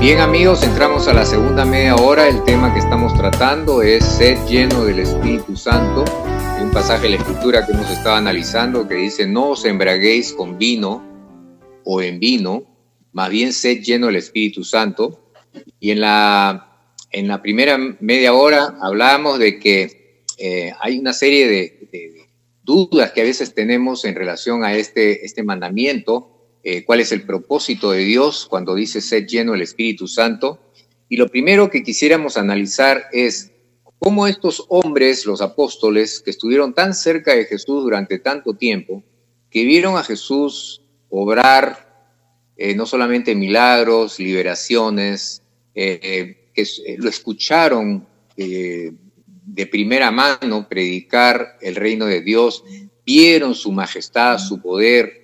Bien amigos, entramos a la segunda media hora. El tema que estamos tratando es sed lleno del Espíritu Santo. Hay un pasaje de la Escritura que hemos estado analizando que dice: no os embriaguéis con vino o en vino, más bien sed lleno del Espíritu Santo. Y en la primera media hora hablábamos de que hay una serie de dudas que a veces tenemos en relación a este mandamiento. Cuál es el propósito de Dios cuando dice sed lleno del Espíritu Santo. Y lo primero que quisiéramos analizar es cómo estos hombres, los apóstoles, que estuvieron tan cerca de Jesús durante tanto tiempo, que vieron a Jesús obrar no solamente milagros, liberaciones, que lo escucharon de primera mano predicar el reino de Dios, vieron su majestad, su poder.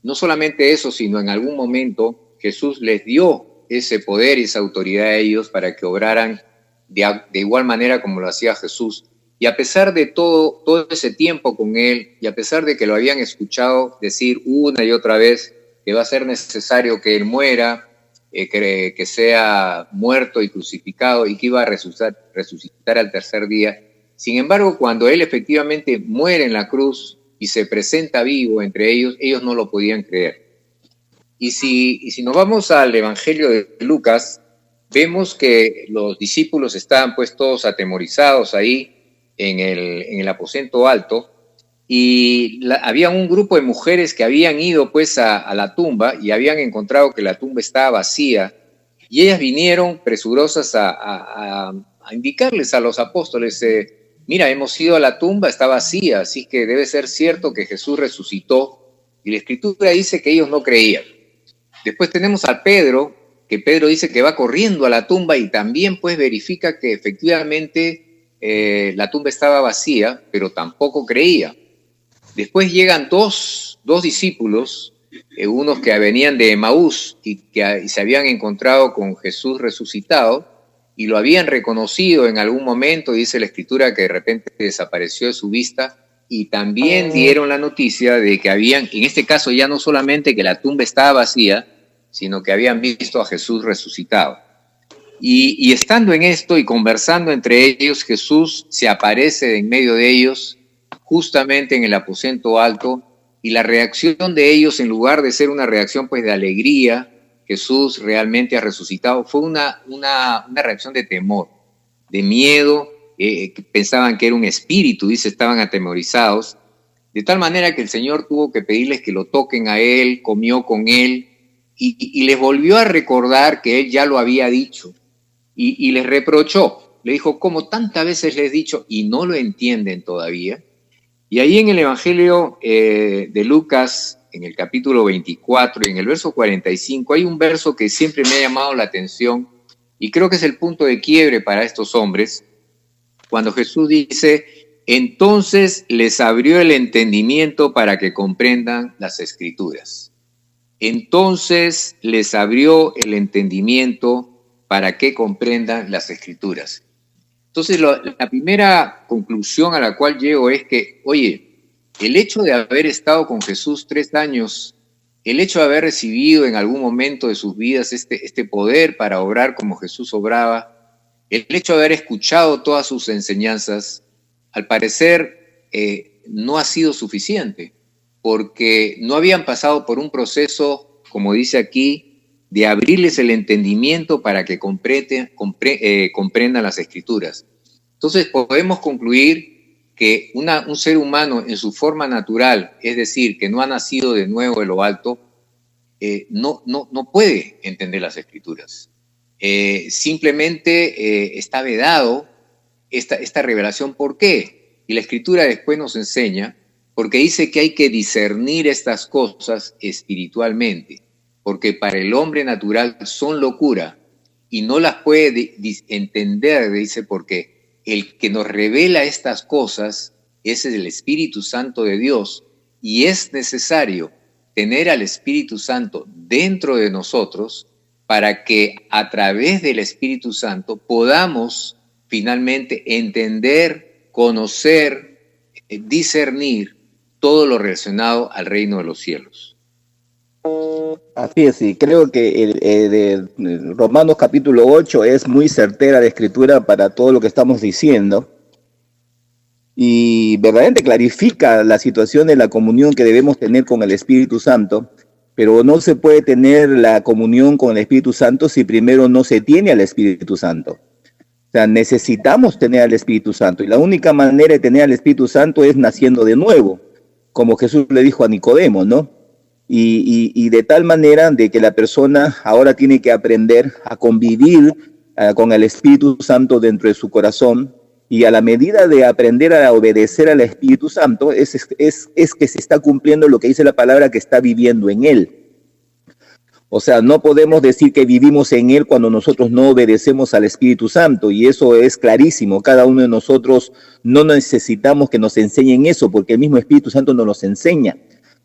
No solamente eso, sino en algún momento Jesús les dio ese poder y esa autoridad a ellos para que obraran de igual manera como lo hacía Jesús. Y a pesar de todo ese tiempo con él, y a pesar de que lo habían escuchado decir una y otra vez que va a ser necesario que él muera, que sea muerto y crucificado y que iba a resucitar al tercer día, sin embargo, cuando él efectivamente muere en la cruz y se presenta vivo entre ellos, ellos no lo podían creer. Y si nos vamos al Evangelio de Lucas, vemos que los discípulos estaban pues todos atemorizados ahí en el aposento alto, y había un grupo de mujeres que habían ido pues a la tumba y habían encontrado que la tumba estaba vacía, y ellas vinieron presurosas a indicarles a los apóstoles: mira, hemos ido a la tumba, está vacía, así que debe ser cierto que Jesús resucitó. Y la Escritura dice que ellos no creían. Después tenemos a Pedro, que Pedro dice que va corriendo a la tumba y también pues verifica que efectivamente la tumba estaba vacía, pero tampoco creía. Después llegan dos discípulos, unos que venían de Emaús y se habían encontrado con Jesús resucitado, y lo habían reconocido en algún momento. Dice la Escritura que de repente desapareció de su vista, y también dieron la noticia de que habían, en este caso ya no solamente que la tumba estaba vacía, sino que habían visto a Jesús resucitado. Y estando en esto y conversando entre ellos, Jesús se aparece en medio de ellos, justamente en el aposento alto, y la reacción de ellos, en lugar de ser una reacción pues de alegría, Jesús realmente ha resucitado, fue una reacción de temor, de miedo. Pensaban que era un espíritu, dice, estaban atemorizados, de tal manera que el Señor tuvo que pedirles que lo toquen a él, comió con él, y les volvió a recordar que él ya lo había dicho, y les reprochó, le dijo: ¿cómo tantas veces les he dicho y no lo entienden todavía? Y ahí en el Evangelio de Lucas, en el capítulo 24, y en el verso 45, hay un verso que siempre me ha llamado la atención y creo que es el punto de quiebre para estos hombres, cuando Jesús dice: entonces les abrió el entendimiento para que comprendan las Escrituras. Entonces les abrió el entendimiento para que comprendan las Escrituras. Entonces, la primera conclusión a la cual llego es que, oye, el hecho de haber estado con Jesús 3 años, el hecho de haber recibido en algún momento de sus vidas este poder para obrar como Jesús obraba, el hecho de haber escuchado todas sus enseñanzas, al parecer no ha sido suficiente, porque no habían pasado por un proceso, como dice aquí, de abrirles el entendimiento para que comprendan las Escrituras. Entonces podemos concluir que un ser humano en su forma natural, es decir, que no ha nacido de nuevo de lo alto, no puede entender las Escrituras. Simplemente está vedado esta revelación. ¿Por qué? Y la Escritura después nos enseña, porque dice que hay que discernir estas cosas espiritualmente, porque para el hombre natural son locura y no las puede entender, dice, porque el que nos revela estas cosas es el Espíritu Santo de Dios, y es necesario tener al Espíritu Santo dentro de nosotros para que a través del Espíritu Santo podamos finalmente entender, conocer, discernir todo lo relacionado al reino de los cielos. Así es, sí, creo que de Romanos capítulo 8 es muy certera la escritura para todo lo que estamos diciendo y verdaderamente clarifica la situación de la comunión que debemos tener con el Espíritu Santo, pero no se puede tener la comunión con el Espíritu Santo si primero no se tiene al Espíritu Santo. O sea, necesitamos tener al Espíritu Santo y la única manera de tener al Espíritu Santo es naciendo de nuevo, como Jesús le dijo a Nicodemo, ¿no? Y de tal manera de que la persona ahora tiene que aprender a convivir con el Espíritu Santo dentro de su corazón, y a la medida de aprender a obedecer al Espíritu Santo es que se está cumpliendo lo que dice la palabra, que está viviendo en él. O sea, no podemos decir que vivimos en él cuando nosotros no obedecemos al Espíritu Santo, y eso es clarísimo. Cada uno de nosotros no necesitamos que nos enseñen eso, porque el mismo Espíritu Santo nos los enseña.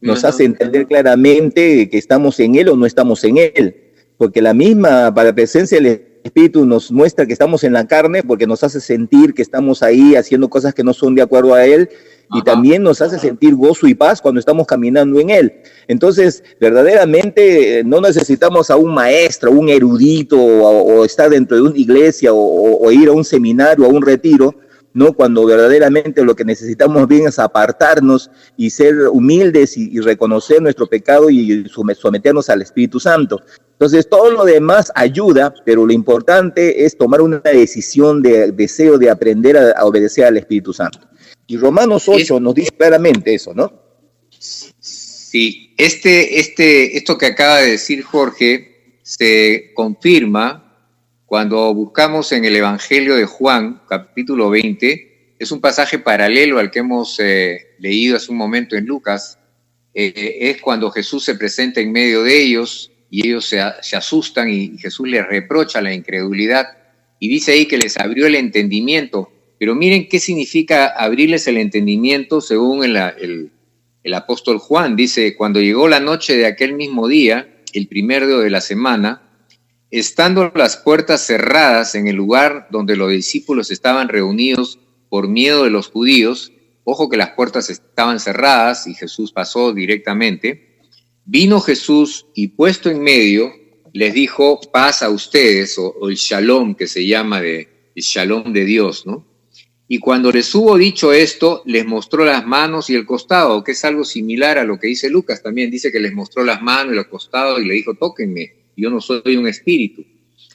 Nos hace entender claramente que estamos en él o no estamos en él, porque la misma para la presencia del Espíritu nos muestra que estamos en la carne, porque nos hace sentir que estamos ahí haciendo cosas que no son de acuerdo a él, y también nos hace sentir gozo y paz cuando estamos caminando en él. Entonces, verdaderamente no necesitamos a un maestro, un erudito, o estar dentro de una iglesia, o ir a un seminario, a un retiro, ¿no? Cuando verdaderamente lo que necesitamos bien es apartarnos y ser humildes y reconocer nuestro pecado y someternos al Espíritu Santo. Entonces, todo lo demás ayuda, pero lo importante es tomar una decisión de deseo de aprender a obedecer al Espíritu Santo. Y Romanos 8 nos dice claramente eso, ¿no? Sí, esto que acaba de decir Jorge se confirma cuando buscamos en el Evangelio de Juan, capítulo 20, es un pasaje paralelo al que hemos leído hace un momento en Lucas. Es cuando Jesús se presenta en medio de ellos y ellos se asustan y Jesús les reprocha la incredulidad y dice ahí que les abrió el entendimiento. Pero miren qué significa abrirles el entendimiento según el apóstol Juan. Dice, cuando llegó la noche de aquel mismo día, el primer día de la semana, estando las puertas cerradas en el lugar donde los discípulos estaban reunidos por miedo de los judíos, ojo que las puertas estaban cerradas y Jesús pasó directamente, vino Jesús y puesto en medio les dijo, paz a ustedes, o el shalom que se llama el shalom de Dios, ¿no? Y cuando les hubo dicho esto, les mostró las manos y el costado, que es algo similar a lo que dice Lucas también. Dice que les mostró las manos y el costado y le dijo, tóquenme, yo no soy un espíritu.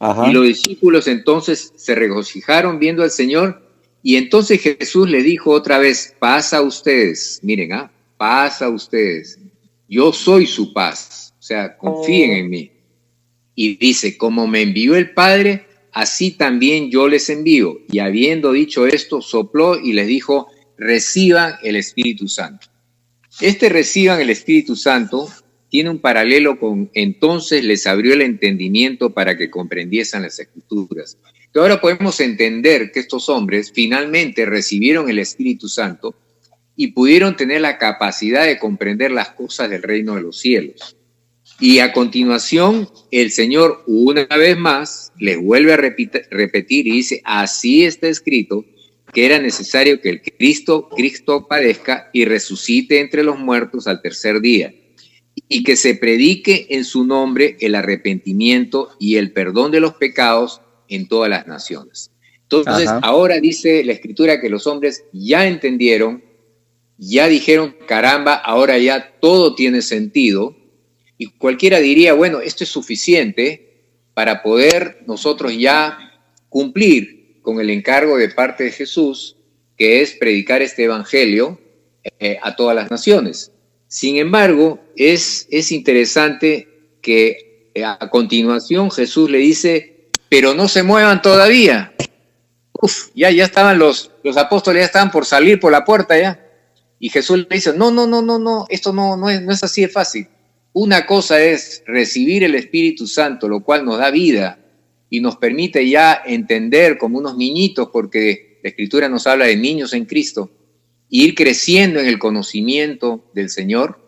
Ajá. Y los discípulos entonces se regocijaron viendo al Señor, y entonces Jesús le dijo otra vez, paz a ustedes. Miren, paz a ustedes. Yo soy su paz. O sea, confíen en mí. Y dice, como me envió el Padre, así también yo les envío. Y habiendo dicho esto, sopló y les dijo, reciban el Espíritu Santo. Reciban el Espíritu Santo tiene un paralelo con entonces les abrió el entendimiento para que comprendiesen las Escrituras. Entonces ahora podemos entender que estos hombres finalmente recibieron el Espíritu Santo y pudieron tener la capacidad de comprender las cosas del reino de los cielos. Y a continuación, el Señor una vez más les vuelve a repetir y dice, así está escrito que era necesario que el Cristo padezca y resucite entre los muertos al tercer día, y que se predique en su nombre el arrepentimiento y el perdón de los pecados en todas las naciones. Entonces, ahora dice la Escritura que los hombres ya entendieron, ya dijeron, caramba, ahora ya todo tiene sentido. Y cualquiera diría, bueno, esto es suficiente para poder nosotros ya cumplir con el encargo de parte de Jesús, que es predicar este evangelio a todas las naciones. Sin embargo, es interesante que a continuación Jesús le dice, pero no se muevan todavía. Ya estaban los apóstoles, ya estaban por salir por la puerta ya. Y Jesús le dice, no, esto no es así de fácil. Una cosa es recibir el Espíritu Santo, lo cual nos da vida y nos permite ya entender como unos niñitos, porque la Escritura nos habla de niños en Cristo, e ir creciendo en el conocimiento del Señor.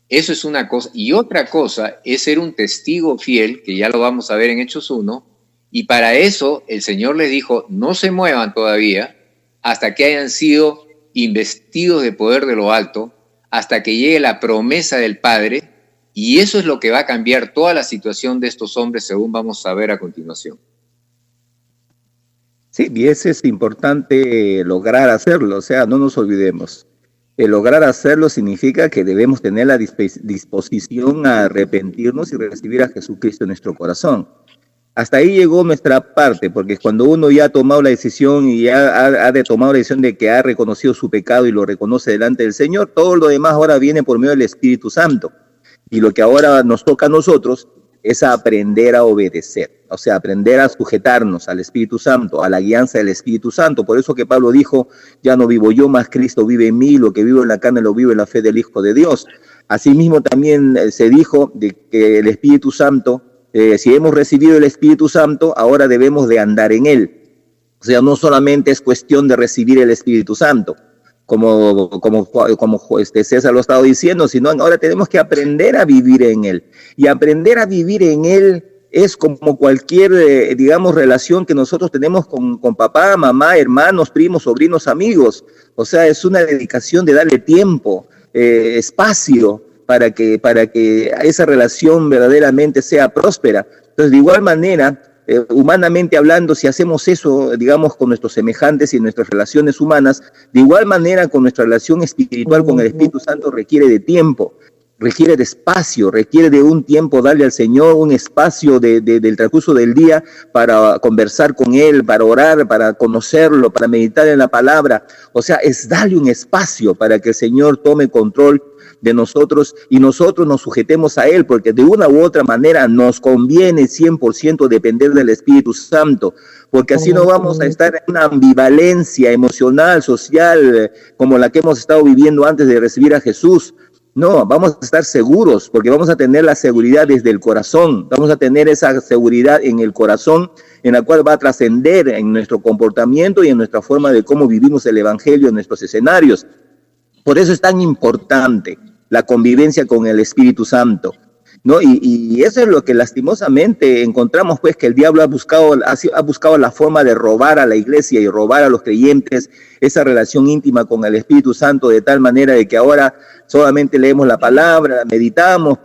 Eso es una cosa. Y otra cosa es ser un testigo fiel, que ya lo vamos a ver en Hechos 1, y para eso el Señor les dijo, no se muevan todavía hasta que hayan sido investidos de poder de lo alto, hasta que llegue la promesa del Padre, Y eso es lo que va a cambiar toda la situación de estos hombres, según vamos a ver a continuación. Sí, y eso es importante lograr hacerlo, o sea, no nos olvidemos. El lograr hacerlo significa que debemos tener la disposición a arrepentirnos y recibir a Jesucristo en nuestro corazón. Hasta ahí llegó nuestra parte, porque cuando uno ya ha tomado la decisión y ha tomado la decisión de que ha reconocido su pecado y lo reconoce delante del Señor, todo lo demás ahora viene por medio del Espíritu Santo. Y lo que ahora nos toca a nosotros es aprender a obedecer, o sea, aprender a sujetarnos al Espíritu Santo, a la guianza del Espíritu Santo. Por eso que Pablo dijo, ya no vivo yo, más Cristo vive en mí, lo que vivo en la carne lo vivo en la fe del Hijo de Dios. Asimismo también se dijo de que el Espíritu Santo, si hemos recibido el Espíritu Santo, ahora debemos de andar en él. O sea, no solamente es cuestión de recibir el Espíritu Santo, como César lo ha estado diciendo, sino ahora tenemos que aprender a vivir en él. Y aprender a vivir en él es como cualquier, digamos, relación que nosotros tenemos con papá, mamá, hermanos, primos, sobrinos, amigos. O sea, es una dedicación de darle tiempo, espacio, para que esa relación verdaderamente sea próspera. Entonces, de igual manera, humanamente hablando, si hacemos eso, digamos, con nuestros semejantes y nuestras relaciones humanas, de igual manera con nuestra relación espiritual con el Espíritu Santo requiere de tiempo, requiere de espacio, requiere de un tiempo darle al Señor, un espacio del transcurso del día para conversar con Él, para orar, para conocerlo, para meditar en la palabra. O sea, es darle un espacio para que el Señor tome control de nosotros y nosotros nos sujetemos a Él, porque de una u otra manera nos conviene 100% depender del Espíritu Santo, porque así no vamos a estar en una ambivalencia emocional, social, como la que hemos estado viviendo antes de recibir a Jesús. No, vamos a estar seguros, porque vamos a tener la seguridad desde el corazón, vamos a tener esa seguridad en el corazón, en la cual va a trascender en nuestro comportamiento y en nuestra forma de cómo vivimos el Evangelio en nuestros escenarios. Por eso es tan importante la convivencia con el Espíritu Santo, ¿no? Y eso es lo que lastimosamente encontramos, pues, que el diablo ha buscado la forma de robar a la iglesia y robar a los creyentes esa relación íntima con el Espíritu Santo, de tal manera de que ahora solamente leemos la palabra, meditamos,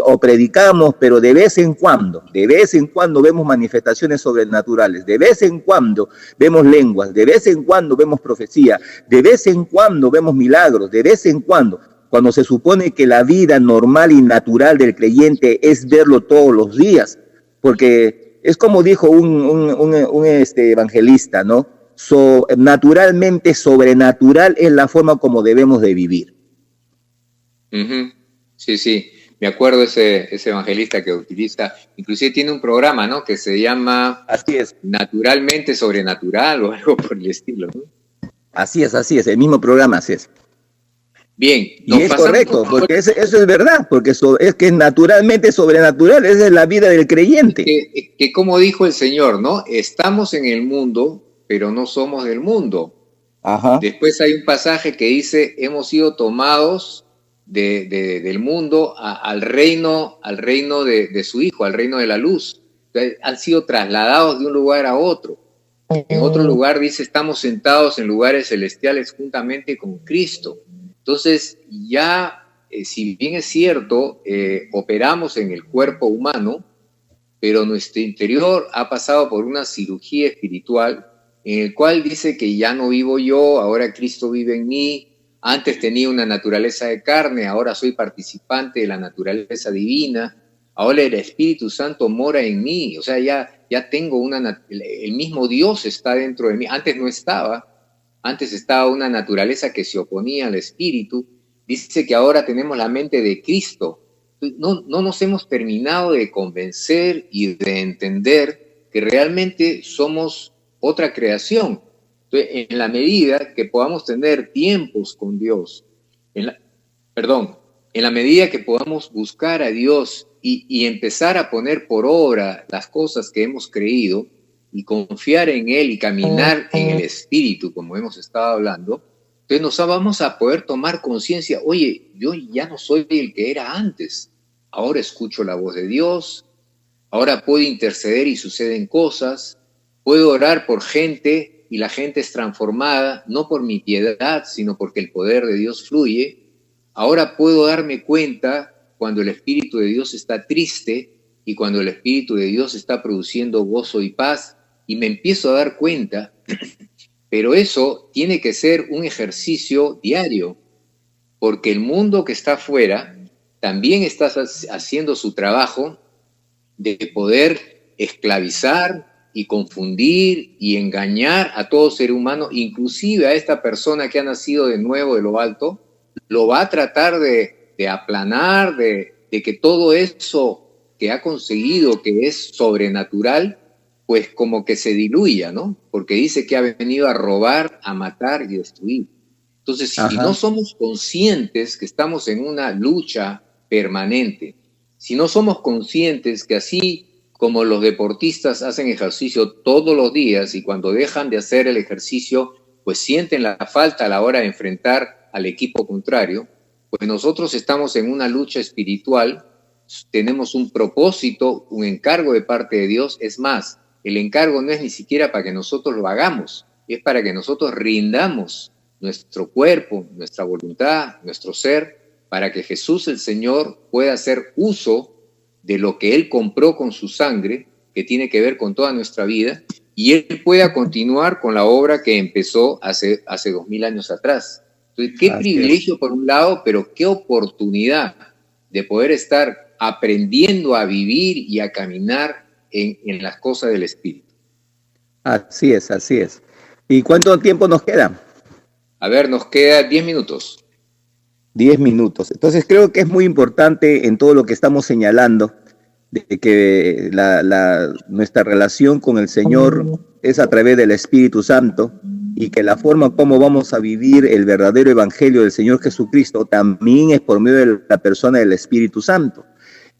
o predicamos, pero de vez en cuando vemos manifestaciones sobrenaturales, de vez en cuando vemos lenguas, de vez en cuando vemos profecía, de vez en cuando vemos milagros, de vez en cuando se supone que la vida normal y natural del creyente es verlo todos los días, porque es como dijo un evangelista, ¿no? Naturalmente sobrenatural es la forma como debemos de vivir. Sí, me acuerdo ese evangelista que utiliza, inclusive tiene un programa, ¿no? Que se llama Así es. Naturalmente Sobrenatural o algo por el estilo, ¿no? Así es, el mismo programa, así es. Bien. Y es correcto, porque eso es verdad, porque es que naturalmente sobrenatural, esa es la vida del creyente. Que como dijo el Señor, ¿no? Estamos en el mundo, pero no somos del mundo. Ajá. Después hay un pasaje que dice, hemos sido tomados del mundo al reino de su Hijo, al reino de la luz. Entonces, han sido trasladados de un lugar a otro. En otro lugar dice, estamos sentados en lugares celestiales juntamente con Cristo. Entonces, ya, si bien es cierto, operamos en el cuerpo humano, pero nuestro interior ha pasado por una cirugía espiritual en el cual dice que ya no vivo yo, ahora Cristo vive en mí. Antes tenía una naturaleza de carne, ahora soy participante de la naturaleza divina. Ahora el Espíritu Santo mora en mí, o sea, ya tengo el mismo Dios está dentro de mí. Antes no estaba. Antes estaba una naturaleza que se oponía al Espíritu. Dice que ahora tenemos la mente de Cristo. No nos hemos terminado de convencer y de entender que realmente somos otra creación. Entonces, en la medida que podamos tener tiempos con Dios, en la medida que podamos buscar a Dios y empezar a poner por obra las cosas que hemos creído, y confiar en Él y caminar en el Espíritu, como hemos estado hablando, entonces nos vamos a poder tomar conciencia, oye, yo ya no soy el que era antes, ahora escucho la voz de Dios, ahora puedo interceder y suceden cosas, puedo orar por gente y la gente es transformada, no por mi piedad, sino porque el poder de Dios fluye. Ahora puedo darme cuenta cuando el Espíritu de Dios está triste y cuando el Espíritu de Dios está produciendo gozo y paz, y me empiezo a dar cuenta, pero eso tiene que ser un ejercicio diario, porque el mundo que está afuera también está haciendo su trabajo de poder esclavizar y confundir y engañar a todo ser humano, inclusive a esta persona que ha nacido de nuevo de lo alto, lo va a tratar de aplanar, de que todo eso que ha conseguido, que es sobrenatural, pues como que se diluya, ¿no? Porque dice que ha venido a robar, a matar y destruir. Entonces, si no somos conscientes que estamos en una lucha permanente, si no somos conscientes que así como los deportistas hacen ejercicio todos los días y cuando dejan de hacer el ejercicio, pues sienten la falta a la hora de enfrentar al equipo contrario, pues nosotros estamos en una lucha espiritual, tenemos un propósito, un encargo de parte de Dios. Es más, el encargo no es ni siquiera para que nosotros lo hagamos, es para que nosotros rindamos nuestro cuerpo, nuestra voluntad, nuestro ser, para que Jesús el Señor pueda hacer uso de lo que Él compró con su sangre, que tiene que ver con toda nuestra vida, y Él pueda continuar con la obra que empezó hace 2000 años atrás. Entonces, qué privilegio por un lado, pero qué oportunidad de poder estar aprendiendo a vivir y a caminar en las cosas del Espíritu. Así es, así es. ¿Y cuánto tiempo nos queda? A ver, nos queda 10 minutos. 10 minutos. Entonces creo que es muy importante en todo lo que estamos señalando, de que nuestra relación con el Señor es a través del Espíritu Santo, y que la forma como vamos a vivir el verdadero evangelio del Señor Jesucristo también es por medio de la persona del Espíritu Santo.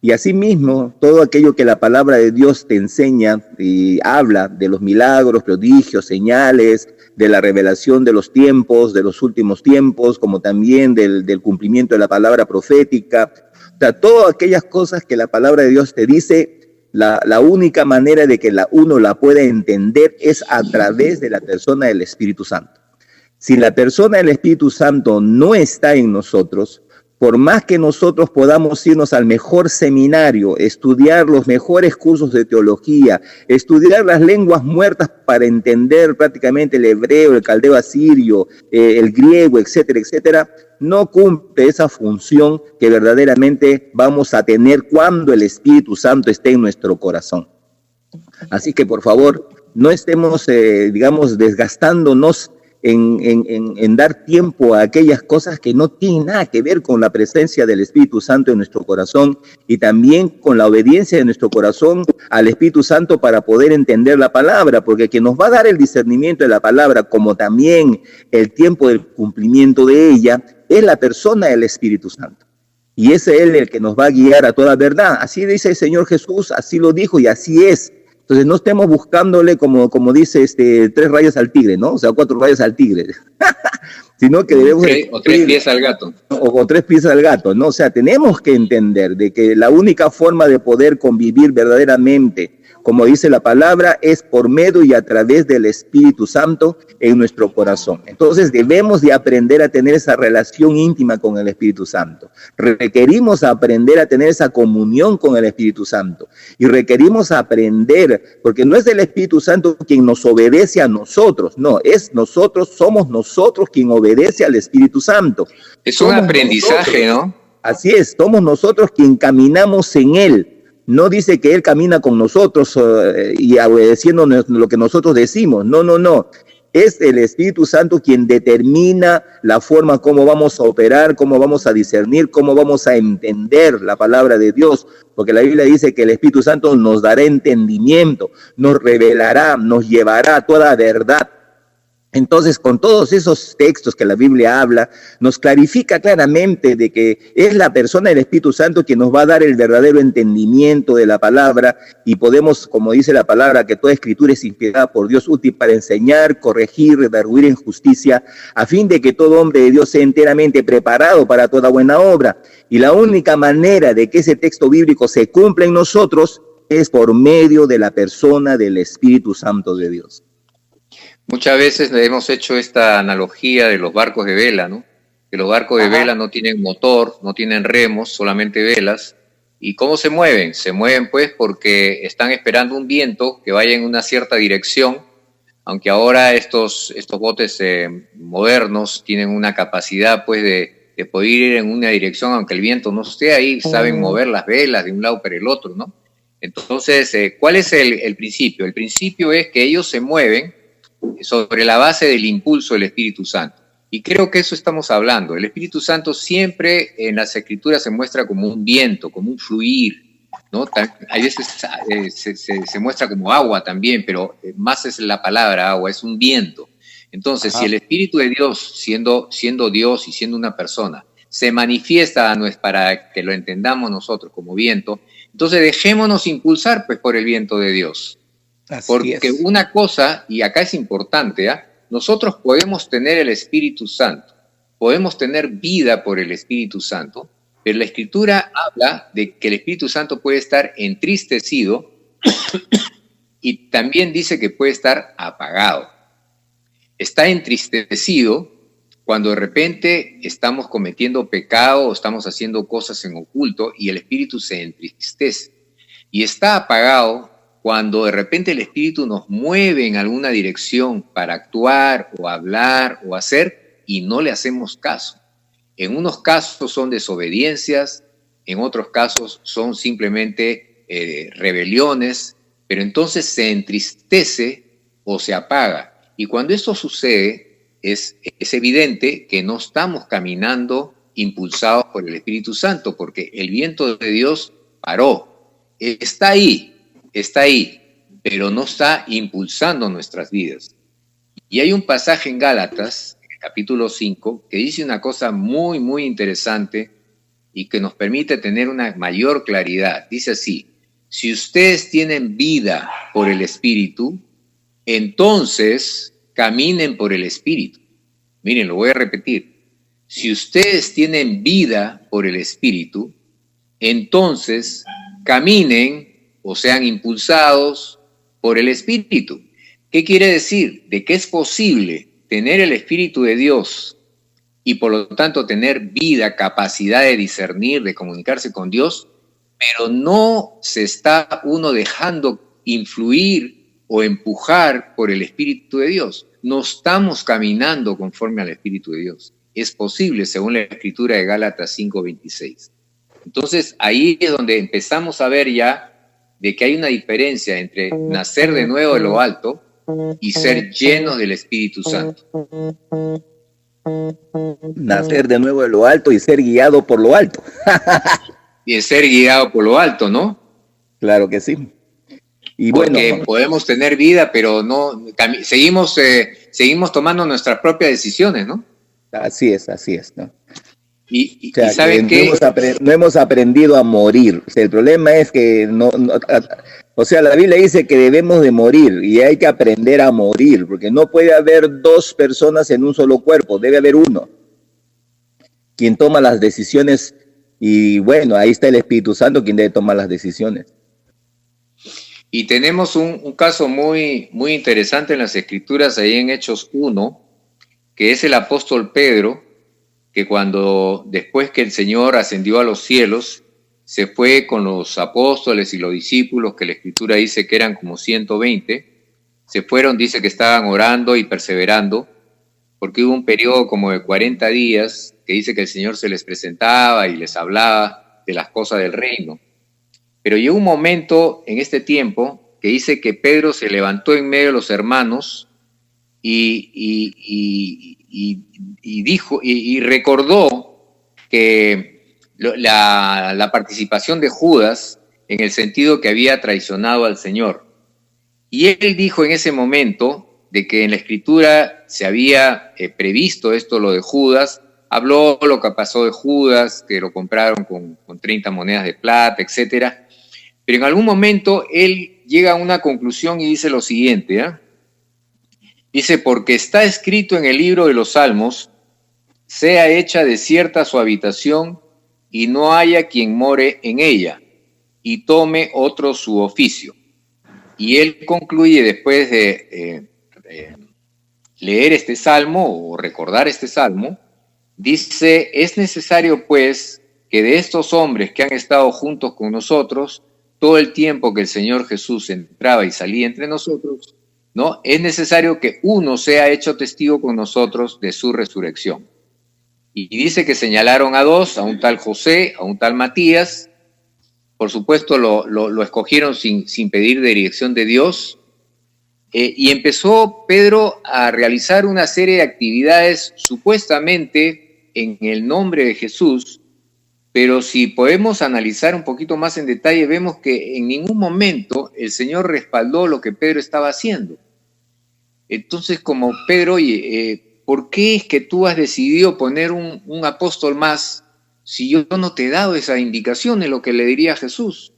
Y asimismo, todo aquello que la palabra de Dios te enseña y habla de los milagros, prodigios, señales, de la revelación de los tiempos, de los últimos tiempos, como también del cumplimiento de la palabra profética. O sea, todas aquellas cosas que la palabra de Dios te dice, la única manera de que uno la pueda entender es a través de la persona del Espíritu Santo. Si la persona del Espíritu Santo no está en nosotros, por más que nosotros podamos irnos al mejor seminario, estudiar los mejores cursos de teología, estudiar las lenguas muertas para entender prácticamente el hebreo, el caldeo asirio, el griego, etcétera, etcétera, no cumple esa función que verdaderamente vamos a tener cuando el Espíritu Santo esté en nuestro corazón. Así que, por favor, no estemos, desgastándonos en dar tiempo a aquellas cosas que no tienen nada que ver con la presencia del Espíritu Santo en nuestro corazón, y también con la obediencia de nuestro corazón al Espíritu Santo para poder entender la palabra, porque quien nos va a dar el discernimiento de la palabra, como también el tiempo del cumplimiento de ella, es la persona del Espíritu Santo. Y es Él el que nos va a guiar a toda verdad. Así dice el Señor Jesús, así lo dijo y así es. Entonces no estemos buscándole, como dice, 3 rayas al tigre, ¿no? O sea, 4 rayas al tigre. Sino que debemos... O 3 pies al gato. O 3 pies al gato, ¿no? O sea, tenemos que entender de que la única forma de poder convivir verdaderamente, como dice la palabra, es por medio y a través del Espíritu Santo en nuestro corazón. Entonces debemos de aprender a tener esa relación íntima con el Espíritu Santo. Requerimos aprender a tener esa comunión con el Espíritu Santo. Y requerimos aprender, porque no es el Espíritu Santo quien nos obedece a nosotros, no, somos nosotros quien obedece al Espíritu Santo. Es un aprendizaje, nosotros, ¿no? Así es, somos nosotros quien caminamos en Él. No dice que Él camina con nosotros y obedeciendo lo que nosotros decimos. No. Es el Espíritu Santo quien determina la forma como vamos a operar, cómo vamos a discernir, cómo vamos a entender la palabra de Dios. Porque la Biblia dice que el Espíritu Santo nos dará entendimiento, nos revelará, nos llevará a toda verdad. Entonces, con todos esos textos que la Biblia habla, nos clarifica claramente de que es la persona del Espíritu Santo quien nos va a dar el verdadero entendimiento de la palabra, y podemos, como dice la palabra, que toda escritura es inspirada por Dios, útil para enseñar, corregir, redarguir en justicia, a fin de que todo hombre de Dios sea enteramente preparado para toda buena obra. Y la única manera de que ese texto bíblico se cumpla en nosotros es por medio de la persona del Espíritu Santo de Dios. Muchas veces le hemos hecho esta analogía de los barcos de vela, ¿no? que los barcos de vela no tienen motor, no tienen remos, solamente velas. ¿Y cómo se mueven? Se mueven pues porque están esperando un viento que vaya en una cierta dirección, aunque ahora estos botes modernos tienen una capacidad pues de poder ir en una dirección, aunque el viento no esté ahí, saben mover las velas de un lado para el otro, ¿no? Entonces, ¿cuál es el principio? El principio es que ellos se mueven sobre la base del impulso del Espíritu Santo. Y creo que eso estamos hablando. El Espíritu Santo siempre en las Escrituras se muestra como un viento, como un fluir, ¿no? A veces se muestra como agua también, pero más es la palabra agua, es un viento. Entonces, si el Espíritu de Dios, siendo Dios y siendo una persona, se manifiesta para que lo entendamos nosotros como viento, entonces dejémonos impulsar pues por el viento de Dios. Porque una cosa, y acá es importante, nosotros podemos tener el Espíritu Santo, podemos tener vida por el Espíritu Santo, pero la Escritura habla de que el Espíritu Santo puede estar entristecido y también dice que puede estar apagado. Está entristecido cuando de repente estamos cometiendo pecado o estamos haciendo cosas en oculto y el Espíritu se entristece. Y está apagado cuando de repente el Espíritu nos mueve en alguna dirección para actuar o hablar o hacer y no le hacemos caso. En unos casos son desobediencias, en otros casos son simplemente rebeliones, pero entonces se entristece o se apaga. Y cuando esto sucede, es evidente que no estamos caminando impulsados por el Espíritu Santo, porque el viento de Dios paró. Está ahí, pero no está impulsando nuestras vidas. Y hay un pasaje en Gálatas, en el capítulo 5, que dice una cosa muy, muy interesante y que nos permite tener una mayor claridad. Dice así: si ustedes tienen vida por el Espíritu, entonces caminen por el Espíritu. Miren, lo voy a repetir. Si ustedes tienen vida por el Espíritu, entonces caminen o sean impulsados por el Espíritu. ¿Qué quiere decir? De que es posible tener el Espíritu de Dios y por lo tanto tener vida, capacidad de discernir, de comunicarse con Dios, pero no se está uno dejando influir o empujar por el Espíritu de Dios. No estamos caminando conforme al Espíritu de Dios. Es posible, según la Escritura de Gálatas 5:26. Entonces, ahí es donde empezamos a ver ya de que hay una diferencia entre nacer de nuevo de lo alto y ser llenos del Espíritu Santo. Nacer de nuevo de lo alto y ser guiado por lo alto. Y ser guiado por lo alto, ¿no? Claro que sí. Y porque bueno, podemos tener vida, pero no seguimos tomando nuestras propias decisiones, ¿no? Así es, ¿no? Y o sea, ¿saben qué? No hemos aprendido a morir. O sea, el problema es que o sea, la Biblia dice que debemos de morir y hay que aprender a morir, porque no puede haber dos personas en un solo cuerpo, debe haber uno quien toma las decisiones y bueno, ahí está el Espíritu Santo quien debe tomar las decisiones. Y tenemos un caso muy, muy interesante en las Escrituras, ahí en Hechos 1, que es el apóstol Pedro, que después que el Señor ascendió a los cielos, se fue con los apóstoles y los discípulos, que la Escritura dice que eran como 120, se fueron, dice que estaban orando y perseverando, porque hubo un periodo como de 40 días, que dice que el Señor se les presentaba y les hablaba de las cosas del reino. Pero llegó un momento en este tiempo que dice que Pedro se levantó en medio de los hermanos y dijo y recordó que la participación de Judas en el sentido que había traicionado al Señor. Y él dijo en ese momento de que en la Escritura se había previsto esto, lo de Judas, habló lo que pasó de Judas, que lo compraron con 30 monedas de plata, etcétera. Pero en algún momento él llega a una conclusión y dice lo siguiente, Dice, porque está escrito en el libro de los Salmos, sea hecha desierta su habitación y no haya quien more en ella, y tome otro su oficio. Y él concluye después de leer este salmo o recordar este salmo, Dice, es necesario pues que de estos hombres que han estado juntos con nosotros todo el tiempo que el Señor Jesús entraba y salía entre nosotros, ¿no? Es necesario que uno sea hecho testigo con nosotros de su resurrección. Y dice que señalaron a dos, a un tal José, a un tal Matías. Por supuesto lo escogieron sin pedir dirección de Dios. Y empezó Pedro a realizar una serie de actividades supuestamente en el nombre de Jesús, pero si podemos analizar un poquito más en detalle, vemos que en ningún momento el Señor respaldó lo que Pedro estaba haciendo. Entonces, como Pedro, oye, ¿por qué es que tú has decidido poner un apóstol más si yo no te he dado esa indicación en lo que le diría a Jesús?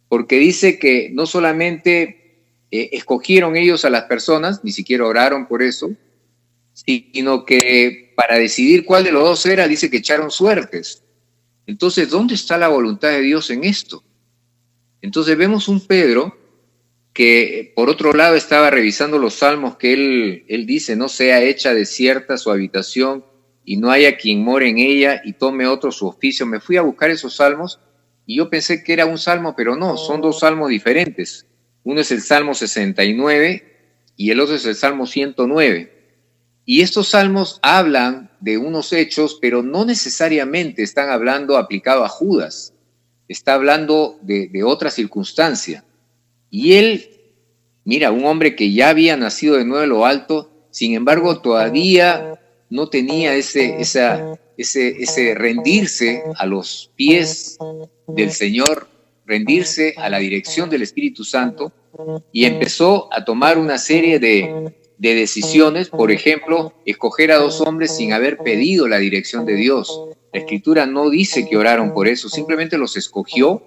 Porque dice que no solamente escogieron ellos a las personas, ni siquiera oraron por eso, sino que para decidir cuál de los dos era, dice que echaron suertes. Entonces, ¿dónde está la voluntad de Dios en esto? Entonces vemos un Pedro que, por otro lado, estaba revisando los salmos que él dice, no sea hecha desierta su habitación y no haya quien more en ella y tome otro su oficio. Me fui a buscar esos salmos y yo pensé que era un salmo, pero no, son dos salmos diferentes. Uno es el Salmo 69 y el otro es el Salmo 109. Y estos salmos hablan de unos hechos, pero no necesariamente están hablando aplicado a Judas. Está hablando de otra circunstancia. Y él, mira, un hombre que ya había nacido de nuevo en lo alto, sin embargo todavía no tenía ese rendirse a los pies del Señor, rendirse a la dirección del Espíritu Santo, y empezó a tomar una serie de decisiones. Por ejemplo, escoger a dos hombres sin haber pedido la dirección de Dios. La Escritura no dice que oraron por eso, simplemente los escogió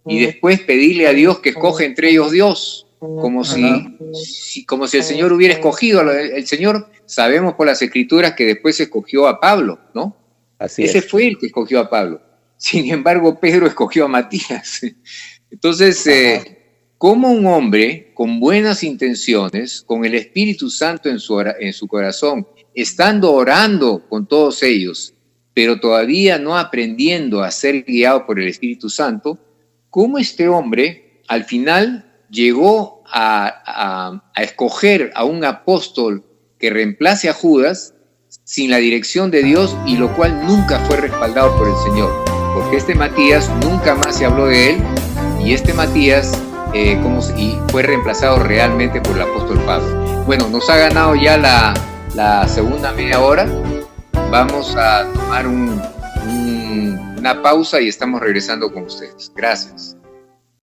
y después pedirle a Dios que escoge entre ellos Dios, como si el Señor hubiera escogido. El Señor, sabemos por las Escrituras que después escogió a Pablo, ¿no? Ese fue el que escogió a Pablo. Sin embargo, Pedro escogió a Matías. Entonces, ¿cómo un hombre con buenas intenciones, con el Espíritu Santo en su corazón, estando orando con todos ellos, pero todavía no aprendiendo a ser guiado por el Espíritu Santo, cómo este hombre al final llegó a escoger a un apóstol que reemplace a Judas sin la dirección de Dios, y lo cual nunca fue respaldado por el Señor? Porque este Matías nunca más se habló de él, y este Matías y fue reemplazado realmente por el apóstol Pablo. Bueno, nos ha ganado ya la segunda media hora. Vamos a tomar una pausa y estamos regresando con ustedes. Gracias.